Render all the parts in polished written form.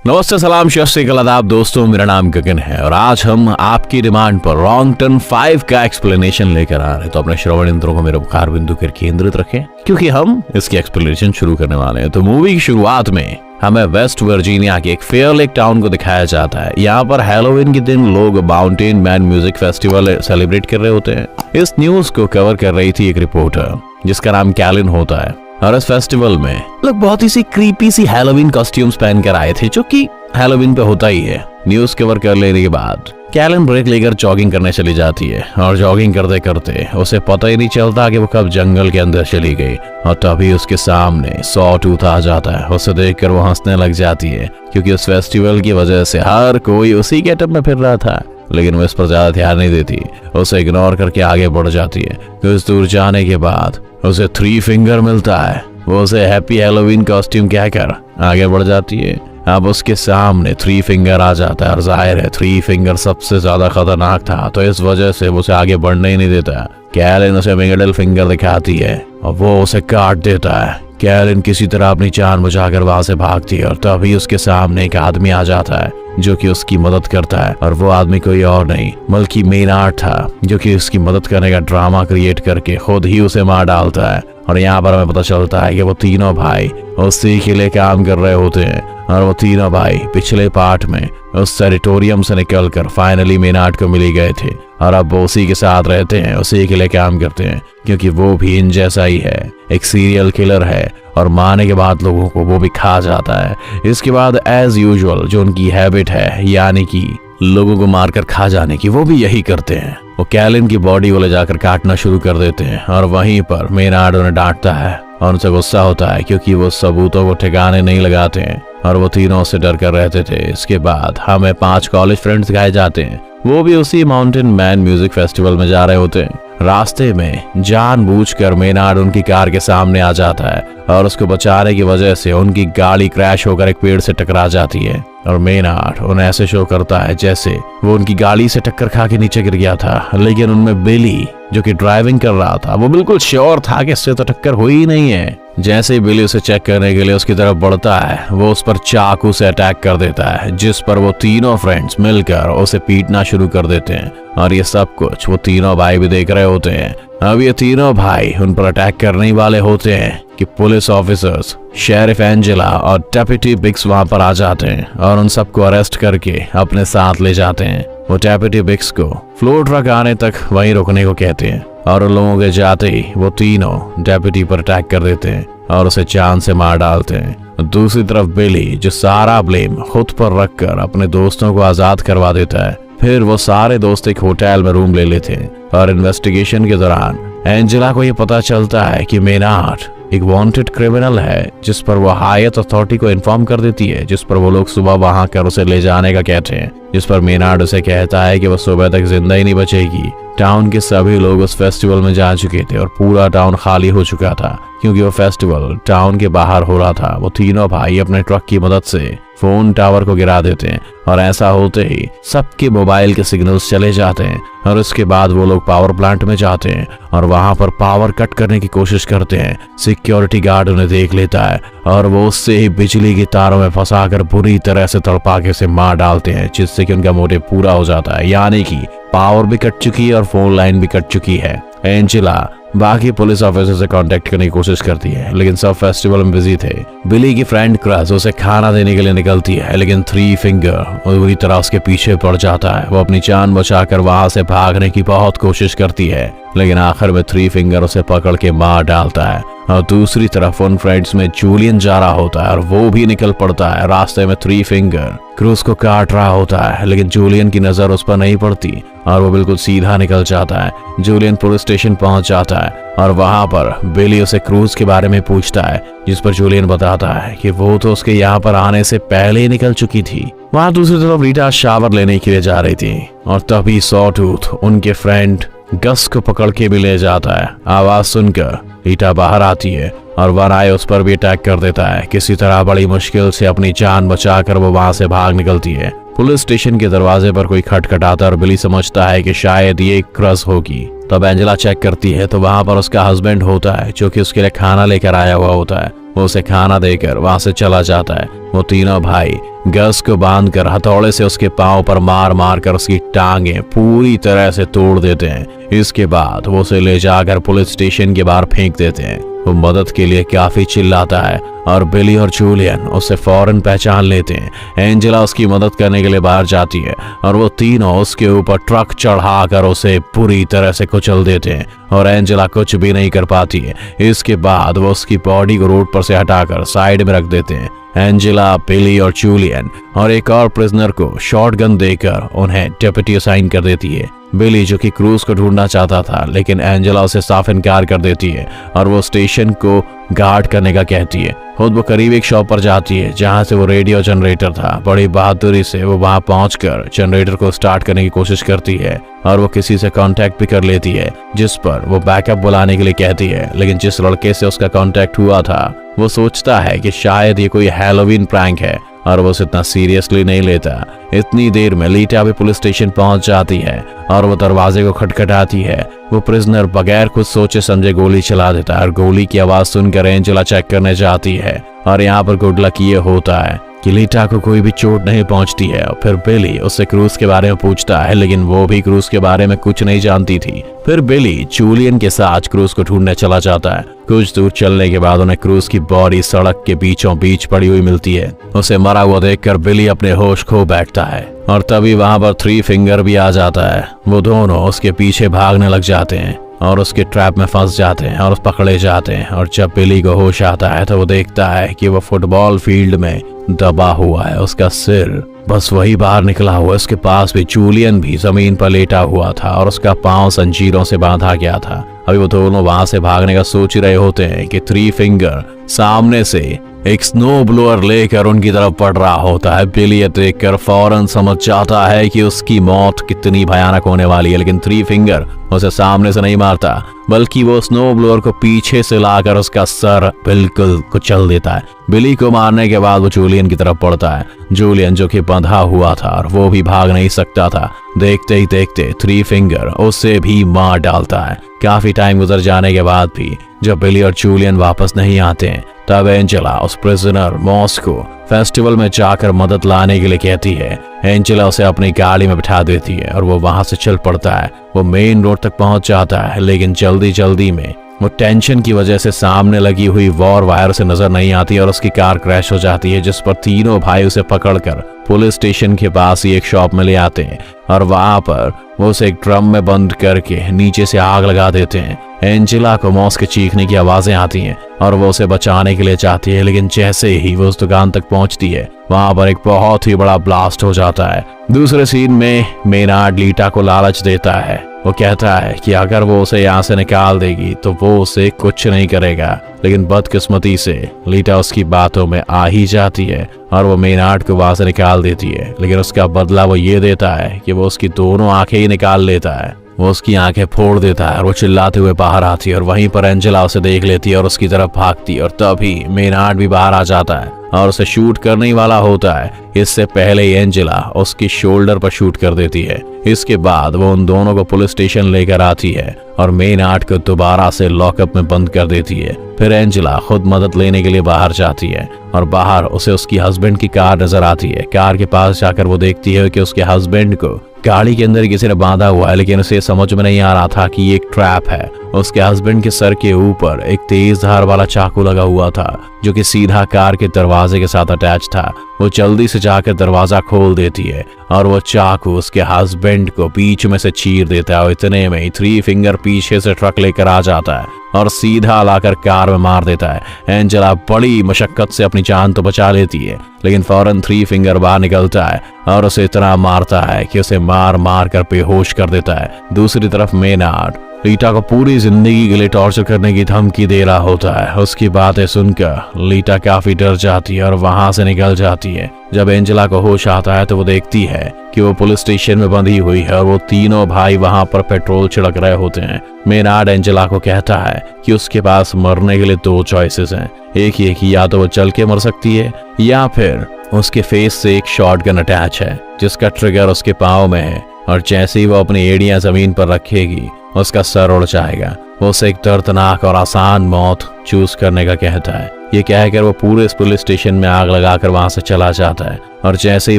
नमस्ते, सलाम, शत श्री अकाल, आदाब दोस्तों। मेरा नाम गगन है और आज हम आपकी डिमांड पर रॉन्ग टर्न 5 का एक्सप्लेनेशन लेकर आ रहे हैं। तो अपने श्रवण यंत्रों को मेरे बुखार बिंदु पर केंद्रित रखें क्योंकि हम इसकी एक्सप्लेनेशन शुरू करने वाले हैं। तो मूवी की शुरुआत में हमें वेस्ट वर्जीनिया के एक फेयर लेक टाउन को दिखाया जाता है। यहाँ पर हैलोवीन के दिन लोग mountain man music festival celebrate कर रहे होते हैं। इस न्यूज को कवर कर रही थी एक रिपोर्टर जिसका नाम कैलिन होता है और इस फेस्टिवल में लोग बहुत ही सी क्रीपी सी हैलोवीन कॉस्ट्यूम्स पहन कर आए थे, जो कि हैलोवीन पे होता ही है। न्यूज कवर कर लेने के बाद कैलिन ब्रेक लेकर जॉगिंग करने चली जाती है और जॉगिंग करते करते उसे पता ही नहीं चलता कि वो कब जंगल के अंदर चली गई और तभी उसके सामने सॉटूथ आ जाता है। उसे देखकर वो हंसने लग जाती है क्योंकि उस फेस्टिवल की वजह से हर कोई उसी गेटअप में फिर रहा था, लेकिन वो इस पर ज्यादा ध्यान नहीं देती। उसे इग्नोर करके आगे बढ़ जाती है। कुछ दूर जाने के बाद उसे 3 फिंगर मिलता है। वो उसे हैप्पी हैलोवीन कॉस्ट्यूम कहकर आगे बढ़ जाती है। अब उसके सामने 3 फिंगर आ जाता है और जाहिर है 3 फिंगर सबसे ज्यादा खतरनाक था, तो इस वजह से वो उसे आगे बढ़ने ही नहीं देता। कैलिन उसे मिडिल फिंगर दिखाती है और वो उसे काट देता है। कैलिन किसी तरह अपनी जान बचाकर वहां से भागती है और तभी उसके सामने एक आदमी आ जाता है जो कि उसकी मदद करता है। और वो आदमी कोई और नहीं बल्कि मेनार्ड था, जो कि उसकी मदद करने का ड्रामा क्रिएट करके खुद ही उसे मार डालता है। और यहाँ पर हमें पता चलता है कि वो तीनों भाई उसी के लिए काम कर रहे होते हैं और वो तीनों भाई पिछले पार्ट में उस टेरिटोरियम से निकलकर फाइनली मेनार्ड को मिल गए थे और अब वो उसी के साथ रहते हैं, उसी के लिए काम करते हैं क्योंकि वो भी इन जैसा ही है, एक सीरियल किलर है और मारने के बाद लोगों को वो भी खा जाता है। इसके बाद एज यूजुअल जो उनकी हैबिट है, यानी कि लोगों को मारकर खा जाने की, वो भी यही करते हैं। वो कैलिन की बॉडी को ले जाकर काटना शुरू कर देते हैं और वहीं पर मेनार्ड उन्हें डांटता है और उनसे गुस्सा होता है क्योंकि वो सबूतों को ठिकाने नहीं लगाते हैं और वो तीनों से डर कर रहते थे। इसके बाद हमें 5 कॉलेज फ्रेंड्स दिखाए जाते हैं। वो भी उसी माउंटेन मैन म्यूजिक फेस्टिवल में जा रहे होते हैं। रास्ते में जानबूझकर मेनार्ड उनकी कार के सामने आ जाता है और उसको बचाने की वजह से उनकी गाड़ी क्रैश होकर एक पेड़ से टकरा जाती है और मेनार्ड उन्हें ऐसे शो करता है जैसे वो उनकी गाड़ी से टक्कर खा के नीचे गिर गया था, लेकिन उनमें बिली जो कि ड्राइविंग कर रहा था वो बिल्कुल श्योर था कि इससे तो टक्कर हुई ही नहीं है। जैसे ही बिली उसे चेक करने के लिए उसकी तरफ बढ़ता है, वो उस पर चाकू से अटैक कर देता है, जिस पर वो तीनों फ्रेंड्स मिलकर उसे पीटना शुरू कर देते हैं और ये सब कुछ वो तीनों भाई भी देख रहे होते हैं। अब ये तीनों भाई उन पर अटैक करने वाले होते हैं कि पुलिस ऑफिसर्स शेरिफ एंजेला और डेप्यूटी बिक्स वहां पर आ जाते हैं और उन सबको अरेस्ट करके अपने साथ ले जाते हैं। वो डेप्यूटी बिक्स को फ्लोर ट्रक आने तक वहीं रुकने को कहते हैं और उन लोगों के जाते ही वो तीनों डेप्यूटी पर अटैक कर देते हैं और उसे जान से मार डालते हैं। दूसरी तरफ बिली जो सारा ब्लेम खुद पर रखकर अपने दोस्तों को आजाद करवा देता है। फिर वो सारे दोस्त एक होटल में रूम ले लेते हैं और इन्वेस्टिगेशन के दौरान एंजेला को ये पता चलता है कि मेनार्ड एक वांटेड क्रिमिनल है, जिस पर वो हायर अथॉरिटी को इन्फॉर्म कर देती है, जिस पर वो लोग सुबह वहां कर उसे ले जाने का कहते हैं, जिस पर मेनार्ड उसे कहता है कि वो सुबह तक जिंदा ही नहीं बचेगी। टाउन के सभी लोग उस फेस्टिवल में जा चुके थे और पूरा टाउन खाली हो चुका था क्योंकि वो फेस्टिवल टाउन के बाहर हो रहा था। वो तीनों भाई अपने ट्रक की मदद से फोन टावर को गिरा देते हैं और ऐसा होते ही सबके मोबाइल के सिग्नल्स चले जाते हैं और उसके बाद वो लोग पावर प्लांट में जाते हैं और वहां पर पावर कट करने की कोशिश करते हैं। सिक्योरिटी गार्ड उन्हें देख लेता है और वो उससे ही बिजली की तारों में फंसाकर बुरी तरह से तड़पा के उसे मार डालते हैं, जिससे कि उनका मोटिव पूरा हो जाता है, यानी कि पावर भी कट चुकी है और फोन लाइन भी कट चुकी है। एंजेला बाकी पुलिस ऑफिसर से कांटेक्ट करने की कोशिश करती है, लेकिन सब फेस्टिवल में बिजी थे। बिली की फ्रेंड क्रस उसे खाना देने के लिए निकलती है, लेकिन 3 फिंगर पूरी तरह उसके पीछे पड़ जाता है। वो अपनी जान बचाकर वहां से भागने की बहुत कोशिश करती है, लेकिन आखिर में 3 फिंगर उसे पकड़ के मार डालता है। और दूसरी तरफ उन फ्रेंड्स में जूलियन जा रहा होता है और वो भी निकल पड़ता है। रास्ते में 3 फिंगर क्रूज को काट रहा होता है, लेकिन जूलियन की नजर उस पर नहीं पड़ती और वो बिल्कुल सीधा निकल जाता है। जूलियन पुलिस स्टेशन पहुंच जाता है और वहां पर बिली उसे क्रूज के बारे में पूछता है, जिस पर जूलियन बताता है कि वो तो उसके यहाँ पर आने से पहले ही निकल चुकी थी। वहां दूसरी तरफ रीटा शावर लेने के लिए जा रही थी और तभी सॉटूथ उनके फ्रेंड गस को पकड़ के भी ले जाता है। आवाज सुनकर रीटा बाहर आती है और वनाए उस पर भी अटैक कर देता है। किसी तरह बड़ी मुश्किल से अपनी जान बचाकर वो वहां से भाग निकलती है। पुलिस स्टेशन के दरवाजे पर कोई खटखटाता है और बिली समझता है कि शायद ये क्रस होगी। तब एंजेला चेक करती है तो वहां पर उसका हस्बैंड होता है, जो कि उसके लिए खाना लेकर आया हुआ होता है। वो उसे खाना देकर वहां से चला जाता है। वो तीनों भाई गस को बांधकर हथौड़े से उसके पांव पर मार मार कर उसकी टांगें पूरी तरह से तोड़ देते हैं। इसके बाद वो उसे ले जाकर पुलिस स्टेशन के बाहर फेंक देते हैं। वो मदद के लिए काफी चिल्लाता है और बिली और जूलियन उसे फौरन पहचान लेते हैं। एंजेला उसकी मदद करने के लिए बाहर जाती है और वो तीनों उसके ऊपर ट्रक चढ़ाकर उसे पूरी तरह से कुचल देते हैं और एंजेला कुछ भी नहीं कर पाती है। इसके बाद वो उसकी बॉडी को रोड पर से हटाकर साइड में रख देते हैं। एंजेला, बिली और जूलियन और एक और प्रिजनर को शॉटगन देकर उन्हें डेप्यूटी असाइन कर देती है। बिली जो कि क्रूज को ढूंढना चाहता था, लेकिन एंजेला उसे साफ इनकार कर देती है और वो स्टेशन को गार्ड करने का कहती है। खुद वो करीब एक शॉप पर जाती है जहां से वो रेडियो जनरेटर था। बड़ी बहादुरी से वो वहां पहुंचकर जनरेटर को स्टार्ट करने की कोशिश करती है और वो किसी से कांटेक्ट भी कर लेती है, जिस पर वो बैकअप बुलाने के लिए कहती है। लेकिन जिस लड़के से उसका कांटेक्ट हुआ था वो सोचता है कि शायद ये कोई हैलोवीन प्रैंक है और वो उसे इतना सीरियसली नहीं लेता। इतनी देर में लीटा भी पुलिस स्टेशन पहुंच जाती है और वो दरवाजे को खटखटाती है। वो प्रिजनर बगैर कुछ सोचे समझे गोली चला देता है और गोली की आवाज सुनकर एंजेला चेक करने जाती है और यहाँ पर गुड लक ये होता है कि लीटा को कोई भी चोट नहीं पहुंचती है। और फिर बिली उससे क्रूज के बारे में पूछता है, लेकिन वो भी क्रूज के बारे में कुछ नहीं जानती थी। फिर बिली जूलियन के साथ क्रूज को ढूंढने चला जाता है। कुछ दूर चलने के बाद उन्हें क्रूज की बॉडी सड़क के बीचों बीच पड़ी हुई मिलती है। उसे मरा हुआ देखकर बिली अपने होश खो बैठता है और तभी वहां पर थ्री फिंगर भी आ जाता है। वो दोनों उसके पीछे भागने लग जाते हैं और उसके ट्रैप में फंस जाते हैं और पकड़े जाते हैं। और जब बिली को होश आता है तो वो देखता है कि वो फुटबॉल फील्ड में दबा हुआ है, उसका सिर बस वही बाहर निकला हुआ है। उसके पास भी जूलियन भी जमीन पर लेटा हुआ था और उसका पांव जंजीरों से बांधा गया था। अभी वो दोनों वहां से भागने का सोच रहे होते हैं कि थ्री फिंगर सामने से एक स्नो ब्लोअर लेकर उनकी तरफ बढ़ रहा होता है। बिली ये देखकर फौरन समझ जाता है कि उसकी मौत कितनी भयानक होने वाली है, लेकिन थ्री फिंगर उसे सामने से नहीं मारता, बल्कि वो स्नो ब्लोअर को पीछे से लाकर उसका सर बिल्कुल कुचल देता है। बिली को मारने के बाद वो जूलियन की तरफ बढ़ता है। जूलियन जो कि बंधा हुआ था और वो भी भाग नहीं सकता था। देखते ही देखते थ्री फिंगर उसे भी मार डालता है। काफी टाइम गुजर जाने के बाद भी जब बिली और जूलियन वापस नहीं आते हैं, तब एंजेला उस प्रिजनर मॉस को फेस्टिवल में जाकर मदद लाने के लिए कहती है। एंजेला उसे अपनी गाड़ी में बिठा देती है और वो वहां से चल पड़ता है। वो मेन रोड तक पहुंच जाता है, लेकिन जल्दी जल्दी में वो टेंशन की वजह से सामने लगी हुई वॉर वायर से नजर नहीं आती और उसकी कार क्रैश हो जाती है, जिस पर तीनों भाई उसे पकड़कर पुलिस स्टेशन के पास ही एक शॉप में ले आते हैं और वहां पर वो उसे एक ड्रम में बंद करके नीचे से आग लगा देते हैं। एंजेला को मॉस के चीखने की आवाजें आती हैं और वो उसे बचाने के लिए चाहती है, लेकिन जैसे ही वो उस दुकान तक पहुंचती है वहां पर एक बहुत ही बड़ा ब्लास्ट हो जाता है। दूसरे सीन में मेनार्ड लीटा को लालच देता है। वो कहता है कि अगर वो उसे यहाँ से निकाल देगी तो वो उसे कुछ नहीं करेगा, लेकिन बदकिस्मती से लीटा उसकी बातों में आ ही जाती है और वो मेनार्ड को वहां से निकाल देती है। लेकिन उसका बदला वो ये देता है कि वो उसकी दोनों आंखें ही निकाल लेता है। वो उसकी आंखें फोड़ देता है और वो चिल्लाते हुए बाहर आती है और वहीं पर एंजेला उसे देख लेती है और उसकी तरफ भागती है। और तभी मेनार्ड भी बाहर आ जाता है और उसे शूट करने वाला होता है। इससे पहले ही एंजेला उसकी शोल्डर पर शूट कर देती है। इसके बाद वो उन दोनों को पुलिस स्टेशन लेकर आती है और मेनार्ड को दोबारा से लॉकअप में बंद कर देती है। फिर एंजेला खुद मदद लेने के लिए बाहर जाती है और बाहर उसे उसकी हस्बैंड की कार नजर आती है। कार के पास जाकर वो देखती है कि उसके हस्बैंड को गाड़ी के अंदर किसी ने बांधा हुआ है, लेकिन उसे समझ में नहीं आ रहा था कि ये एक ट्रैप है। उसके हस्बैंड के सर के ऊपर एक तेज धार वाला चाकू लगा हुआ था जो कि सीधा कार के दरवाजे के साथ अटैच था। वो जल्दी से जाकर दरवाजा खोल देती है और वो चाकू उसके हस्बैंड को बीच में से चीर देता है और इतने में ही थ्री फिंगर पीछे से ट्रक लेकर आ जाता है और सीधा लाकर कार में मार देता है। एंजेला बड़ी मशक्कत से अपनी जान तो बचा लेती है, लेकिन फौरन थ्री फिंगर बाहर निकलता है और उसे इतना मारता है कि उसे मार मार कर बेहोश कर देता है। दूसरी तरफ मेनार्ड लीटा को पूरी जिंदगी के लिए टॉर्चर करने की धमकी दे रहा होता है। उसकी बातें सुनकर लीटा काफी डर जाती है और वहां से निकल जाती है। जब एंजेला को होश आता है तो वो देखती है कि वो पुलिस स्टेशन में बंधी हुई है और वो तीनों भाई वहां पर पेट्रोल छिड़क रहे होते हैं। मेनार्ड एंजेला को कहता है कि उसके पास मरने के लिए दो चॉइसेस हैं। एक ये कि या तो वो चल के मर सकती है या फिर उसके फेस से एक शॉटगन अटैच है जिसका ट्रिगर उसके पाँव में है और जैसे ही वो अपनी एड़ियां जमीन पर रखेगी उसका सर उड़ जाएगा। वो उसे एक दर्दनाक और आसान मौत चूज करने का कहता है। ये कहकर वो पूरे इस पुलिस स्टेशन में आग लगाकर वहां से चला जाता है और जैसे ही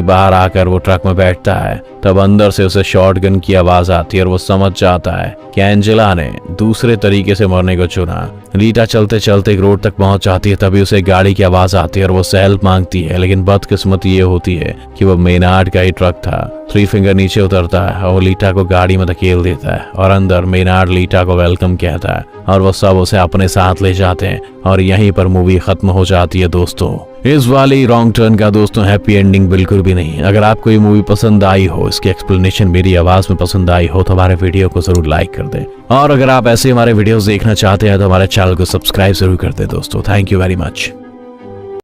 बाहर आकर वो ट्रक में बैठता है तब अंदर से उसे शॉटगन की आवाज आती है और वो समझ जाता है कि एंजेला ने दूसरे तरीके से मरने को चुना। लीटा चलते चलते एक रोड तक पहुंच जाती है, तभी उसे गाड़ी की आवाज आती है और वो उससे हेल्प मांगती है, लेकिन बदकिस्मती ये होती है कि वो मेनार्ड का ही ट्रक था। थ्री फिंगर नीचे उतरता है और वो लीटा को गाड़ी में धकेल देता है और अंदर मेनार्ड लीटा को वेलकम कहता है और वो सब उसे अपने साथ ले जाते हैं और यहीं पर मूवी खत्म हो जाती है। दोस्तों इस वाली रॉन्ग टर्न का दोस्तों हैप्पी एंडिंग बिल्कुल भी नहीं। अगर आपको ये मूवी पसंद आई हो, इसकी एक्सप्लेनेशन मेरी आवाज में पसंद आई हो, तो हमारे वीडियो को जरूर लाइक कर दें और अगर आप ऐसे हमारे वीडियोस देखना चाहते हैं तो हमारे चैनल को सब्सक्राइब जरूर कर दें। दोस्तों थैंक यू वेरी मच।